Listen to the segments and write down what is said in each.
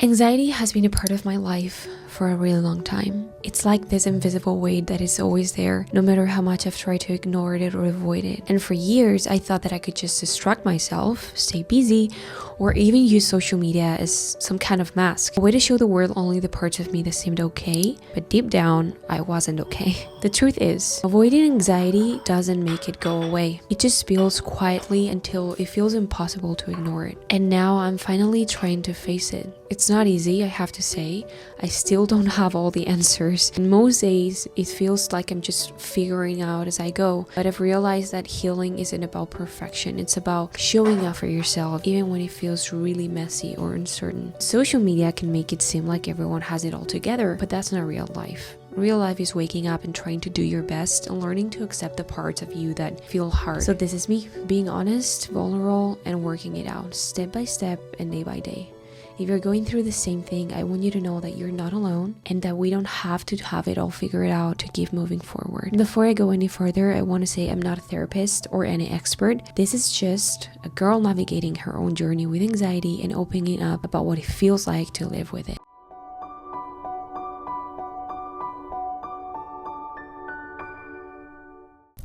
Anxiety has been a part of my life for a really long time. It's like this invisible weight that is always there, no matter how much I've tried to ignore it or avoid it. And for years, I thought that I could just distract myself, stay busy, or even use social media as some kind of mask. A way to show the world only the parts of me that seemed okay, but deep down, I wasn't okay. The truth is, avoiding anxiety doesn't make it go away. It just builds quietly until it feels impossible to ignore it. And now I'm finally trying to face it. It's not easy, I have to say. I still don't have all the answers. And most days, it feels like I'm just figuring out as I go. But I've realized that healing isn't about perfection. It's about showing up for yourself, even when it feels really messy or uncertain. Social media can make it seem like everyone has it all together, but that's not real life. Real life is waking up and trying to do your best and learning to accept the parts of you that feel hard. So this is me, being honest, vulnerable, and working it out, step by step and day by day. If you're going through the same thing, I want you to know that you're not alone and that we don't have to have it all figured out to keep moving forward. Before I go any further, I want to say I'm not a therapist or any expert. This is just a girl navigating her own journey with anxiety and opening up about what it feels like to live with it.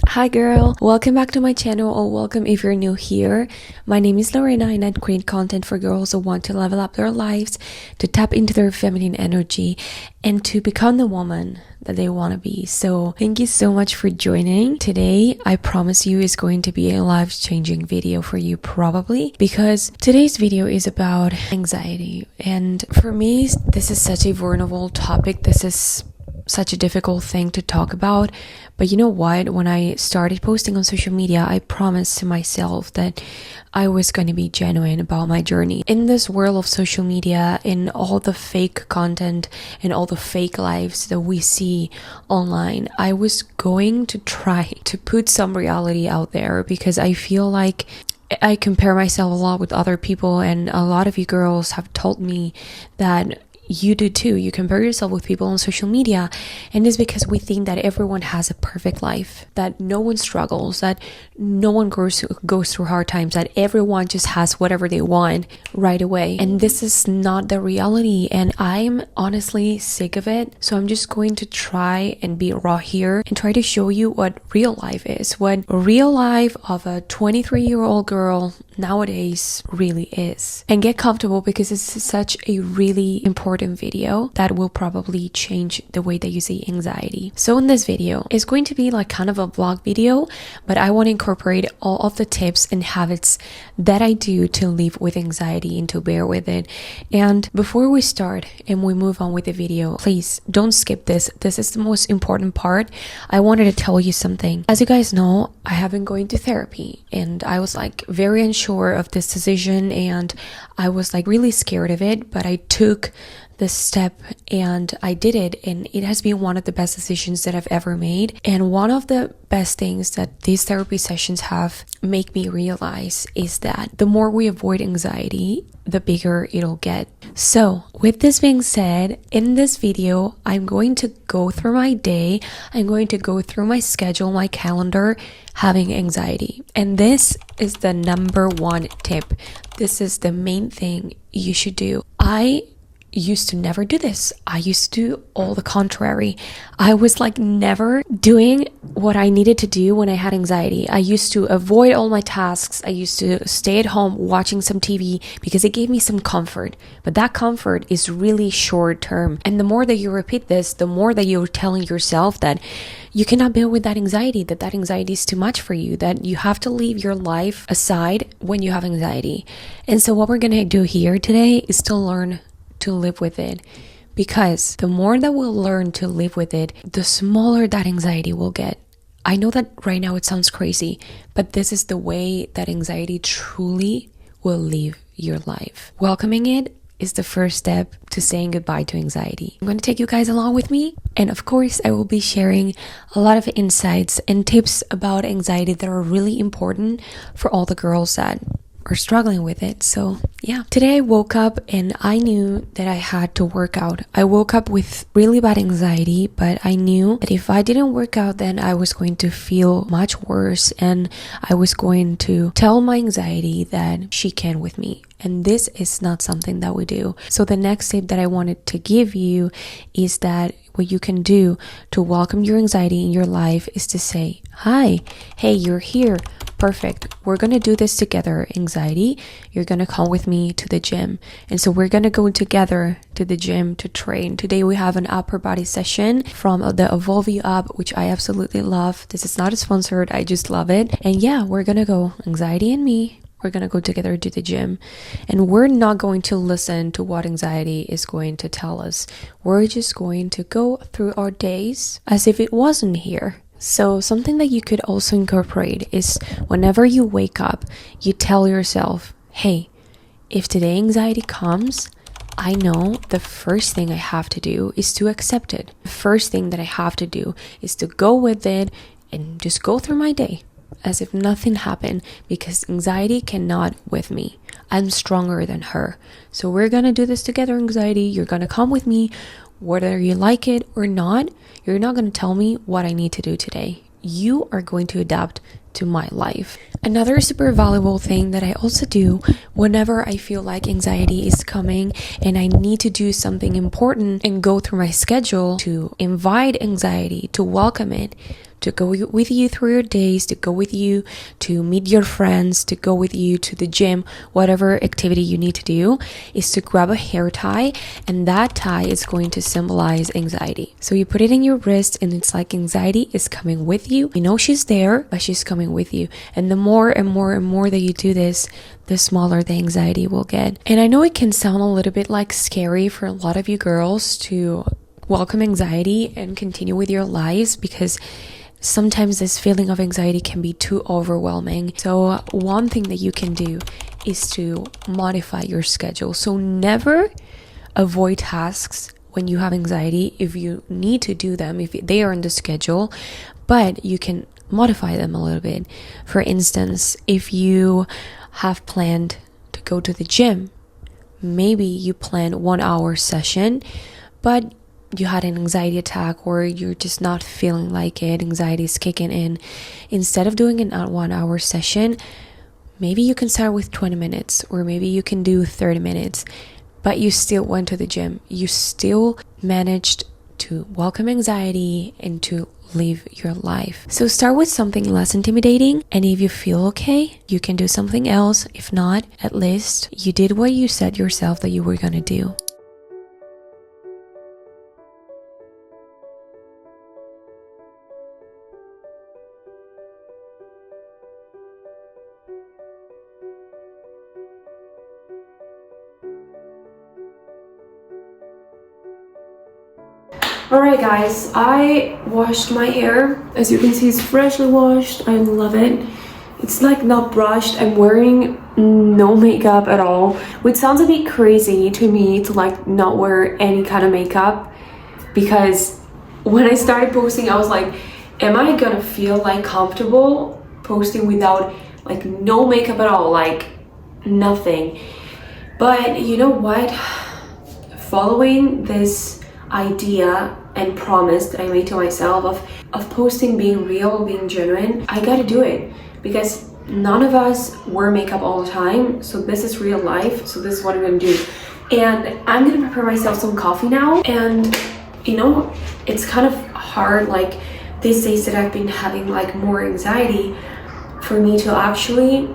Hi girl, welcome back to my channel, or welcome if you're new here. My name is Lorena and I create content for girls who want to level up their lives, to tap into their feminine energy, and to become the woman that they want to be. So thank you so much for joining. Today, I promise you, is going to be a life-changing video for you probably, because today's video is about anxiety. And for me, this is such a vulnerable topic. This is such a difficult thing to talk about. But you know what? When I started posting on social media, I promised to myself that I was going to be genuine about my journey. In this world of social media, in all the fake content and all the fake lives that we see online, I was going to try to put some reality out there, because I feel like I compare myself a lot with other people, and a lot of you girls have told me that you do too. You compare yourself with people on social media, and it's because we think that everyone has a perfect life, that no one struggles, that no one goes through hard times, that everyone just has whatever they want right away. And this is not the reality, and I'm honestly sick of it. So I'm just going to try and be raw here and try to show you what real life is, what real life of a 23-year-old girl nowadays really is. And get comfortable, because it's such a really important video that will probably change the way that you see anxiety. So in this video, it's going to be like kind of a vlog video, but I want to incorporate all of the tips and habits that I do to live with anxiety and to bear with it. And before we start and we move on with the video, please don't skip this. This is the most important part. I wanted to tell you something. As you guys know, I have been going to therapy, and I was like very unsure of this decision, and I was like really scared of it, but I took the step and I did it, and it has been one of the best decisions that I've ever made. And one of the best things that these therapy sessions have make me realize is that the more we avoid anxiety, the bigger it'll get. So with this being said, in this video, I'm going to go through my day. I'm going to go through my schedule, my calendar, having anxiety. And this is the number one tip. This is the main thing you should do. I used to never do this. I used to do all the contrary. I was like never doing what I needed to do when I had anxiety. I used to avoid all my tasks. I used to stay at home watching some TV because it gave me some comfort. But that comfort is really short term. And the more that you repeat this, the more that you're telling yourself that you cannot deal with that anxiety, that anxiety is too much for you, that you have to leave your life aside when you have anxiety. And so what we're going to do here today is to learn to live with it, because the more that we'll learn to live with it, the smaller that anxiety will get. I know that right now it sounds crazy, but this is the way that anxiety truly will leave your life. Welcoming it is the first step to saying goodbye to anxiety. I'm going to take you guys along with me, and of course I will be sharing a lot of insights and tips about anxiety that are really important for all the girls that are struggling with it. So yeah, today I woke up and I knew that I had to work out. I woke up with really bad anxiety, but I knew that if I didn't work out, then I was going to feel much worse, and I was going to tell my anxiety that she can with me. And this is not something that we do. So the next tip that I wanted to give you is that what you can do to welcome your anxiety in your life is to say, hi, hey, you're here. Perfect. We're going to do this together, anxiety. You're going to come with me to the gym. And so we're going to go together to the gym to train. Today we have an upper body session from the Evolve You Up, which I absolutely love. This is not sponsored. I just love it. And yeah, we're going to go, anxiety and me. We're going to go together to the gym, and we're not going to listen to what anxiety is going to tell us. We're just going to go through our days as if it wasn't here. So something that you could also incorporate is whenever you wake up, you tell yourself, hey, if today anxiety comes, I know the first thing I have to do is to accept it. The first thing that I have to do is to go with it and just go through my day as if nothing happened, because anxiety cannot with me. I'm stronger than her. So we're gonna do this together, anxiety. You're gonna come with me, whether you like it or not. You're not gonna tell me what I need to do today. You are going to adapt to my life. Another super valuable thing that I also do whenever I feel like anxiety is coming and I need to do something important and go through my schedule to invite anxiety, to welcome it, to go with you through your days, to go with you to meet your friends, to go with you to the gym, whatever activity you need to do, is to grab a hair tie, and that tie is going to symbolize anxiety. So you put it in your wrist and it's like anxiety is coming with you. You know she's there, but she's coming with you. And the more and more and more that you do this, the smaller the anxiety will get. And I know it can sound a little bit like scary for a lot of you girls to welcome anxiety and continue with your lives, because sometimes this feeling of anxiety can be too overwhelming. So one thing that you can do is to modify your schedule. So never avoid tasks when you have anxiety if you need to do them, if they are in the schedule, but you can modify them a little bit. For instance, if you have planned to go to the gym, maybe you plan 1 hour session, but you had an anxiety attack or you're just not feeling like it, anxiety is kicking in. Instead of doing an 1 hour session, maybe you can start with 20 minutes or maybe you can do 30 minutes, but you still went to the gym. You still managed to welcome anxiety and to live your life. So start with something less intimidating, and if you feel okay, you can do something else. If not, at least you did what you said yourself that you were gonna do. Alright guys, I washed my hair. As you can see, it's freshly washed. I love it. It's like not brushed. I'm wearing no makeup at all, which sounds a bit crazy to me to like not wear any kind of makeup, because when I started posting I was like, am I gonna feel like comfortable posting without like no makeup at all, like nothing? But you know what, following this idea and promise that I made to myself of posting being real, being genuine, I gotta do it, because none of us wear makeup all the time. So this is real life, so this is what I'm gonna do. And I'm gonna prepare myself some coffee now. And you know, it's kind of hard, like these days that I've been having like more anxiety, for me to actually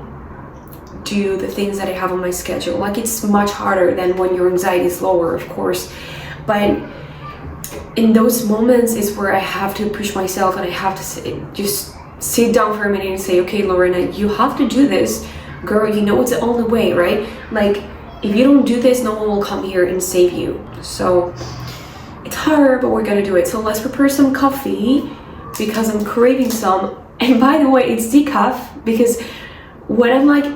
do the things that I have on my schedule. Like it's much harder than when your anxiety is lower, of course, but in those moments is where I have to push myself and I have to just sit down for a minute and say, okay, Lorena, you have to do this, girl. You know it's the only way, right? Like if you don't do this, no one will come here and save you. So it's hard, but we're gonna do it. So let's prepare some coffee because I'm craving some. And by the way, it's decaf, because when I'm like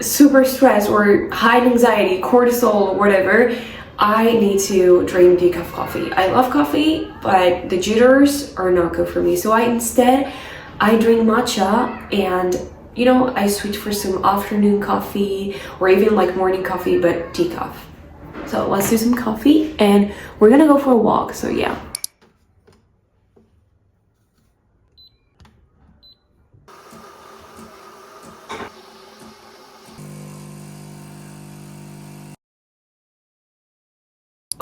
super stressed or high anxiety, cortisol or whatever, I need to drink decaf coffee. I love coffee, but the jitters are not good for me. So instead I drink matcha, and you know, I switch for some afternoon coffee or even like morning coffee, but decaf. So let's do some coffee and we're gonna go for a walk. So yeah.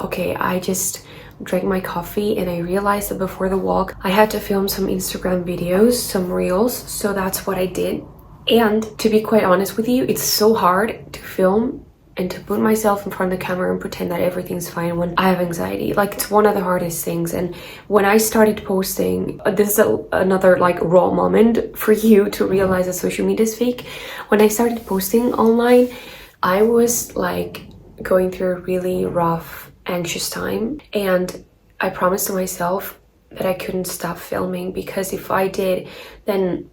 Okay, I just drank my coffee and I realized that before the walk I had to film some Instagram videos, some reels, so that's what I did. And to be quite honest with you, it's so hard to film and to put myself in front of the camera and pretend that everything's fine when I have anxiety. Like, it's one of the hardest things. And when I started posting, this is another like raw moment for you to realize that social media is fake. When I started posting online, I was like going through a really rough, anxious time, and I promised to myself that I couldn't stop filming, because if I did, then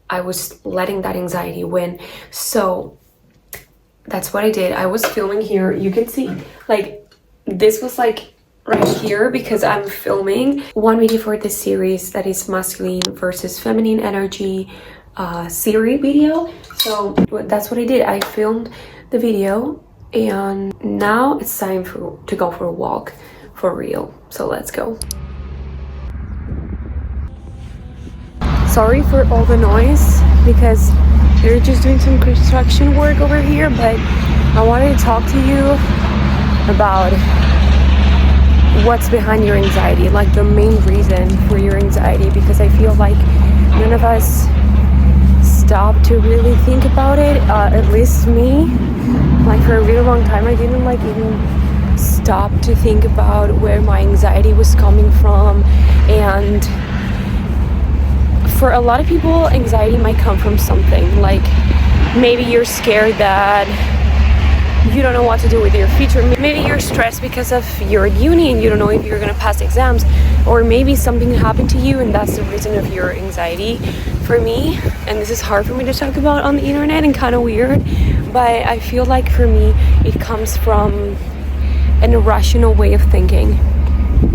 I was letting that anxiety win. So that's what I did. I was filming here. You can see like this was like right here, because I'm filming one video for this series that is masculine versus feminine energy series video. So that's what I did. I filmed the video and now it's time to go for a walk for real. So let's go. Sorry for all the noise, because they're just doing some construction work over here, but I wanted to talk to you about what's behind your anxiety, like the main reason for your anxiety, because I feel like none of us stop to really think about it, at least me. Like for a really long time I didn't like even stop to think about where my anxiety was coming from. And for a lot of people, anxiety might come from something, like maybe you're scared that you don't know what to do with your future. Maybe you're stressed because of your uni and you don't know if you're gonna pass exams, or maybe something happened to you and that's the reason of your anxiety. For me, and this is hard for me to talk about on the internet and kind of weird, but I feel like for me it comes from an irrational way of thinking,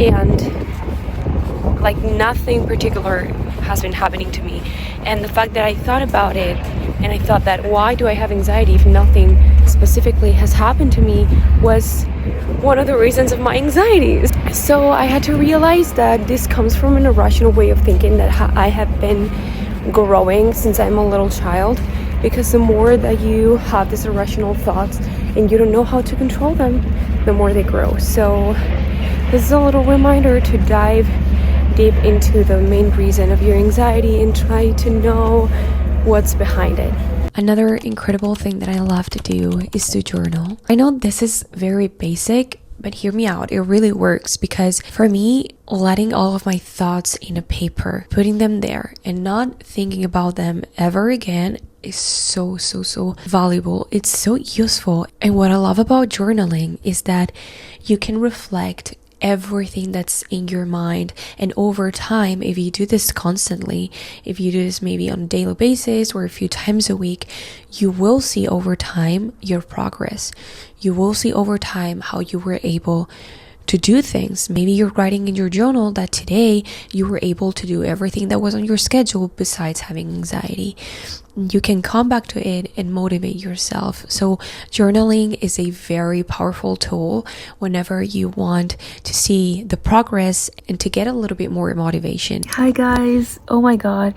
and like nothing particular has been happening to me. And the fact that I thought about it and I thought that why do I have anxiety if nothing specifically has happened to me was one of the reasons of my anxiety. So I had to realize that this comes from an irrational way of thinking that I have been growing since I'm a little child, because the more that you have these irrational thoughts and you don't know how to control them, the more they grow. So this is a little reminder to dive deep into the main reason of your anxiety and try to know what's behind it. Another incredible thing that I love to do is to journal. I know this is very basic, but hear me out. It really works, because for me, letting all of my thoughts in a paper, putting them there and not thinking about them ever again is so valuable. It's so useful. And what I love about journaling is that you can reflect everything that's in your mind, and over time, if you do this constantly, if you do this maybe on a daily basis or a few times a week, you will see over time your progress. You will see over time how you were able to do things. Maybe you're writing in your journal that today you were able to do everything that was on your schedule besides having anxiety. You can come back to it and motivate yourself. So journaling is a very powerful tool whenever you want to see the progress and to get a little bit more motivation. Hi guys, oh my god,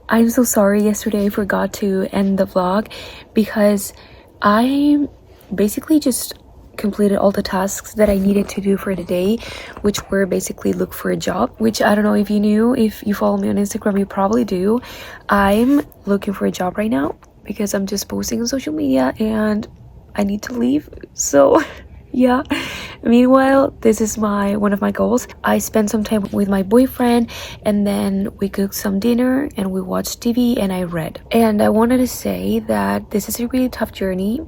I'm so sorry yesterday I forgot to end the vlog, because I basically just completed all the tasks that I needed to do for the day, which were basically look for a job, which I don't know if you knew. If you follow me on Instagram, you probably do. I'm looking for a job right now because I'm just posting on social media and I need to leave. So yeah, meanwhile, this is one of my goals. I spent some time with my boyfriend and then we cooked some dinner and we watched TV and I read. And I wanted to say that this is a really tough journey.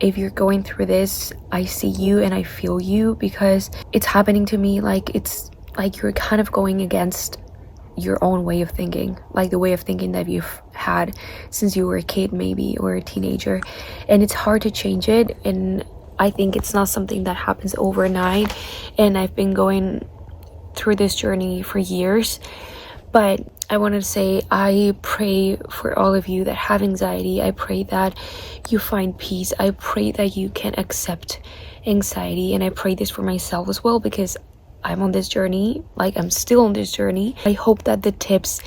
If you're going through this, I see you and I feel you, because it's happening to me. Like, it's like you're kind of going against your own way of thinking, like the way of thinking that you've had since you were a kid maybe, or a teenager, and it's hard to change it. And I think it's not something that happens overnight, and I've been going through this journey for years. But I wanted to say, I pray for all of you that have anxiety. I pray that you find peace. I pray that you can accept anxiety. And I pray this for myself as well, because I'm on this journey. Like, I'm still on this journey. I hope that the tips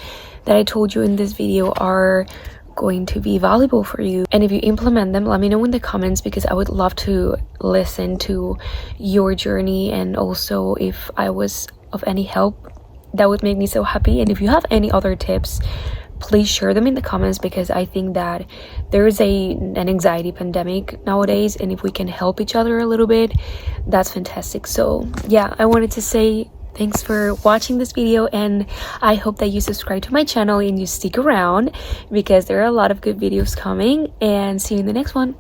that I told you in this video are going to be valuable for you. And if you implement them, let me know in the comments, because I would love to listen to your journey, and also if I was of any help, that would make me so happy. And if you have any other tips, please share them in the comments, because I think that there is an anxiety pandemic nowadays, and if we can help each other a little bit, that's fantastic. So yeah, I wanted to say thanks for watching this video, and I hope that you subscribe to my channel and you stick around, because there are a lot of good videos coming, and see you in the next one.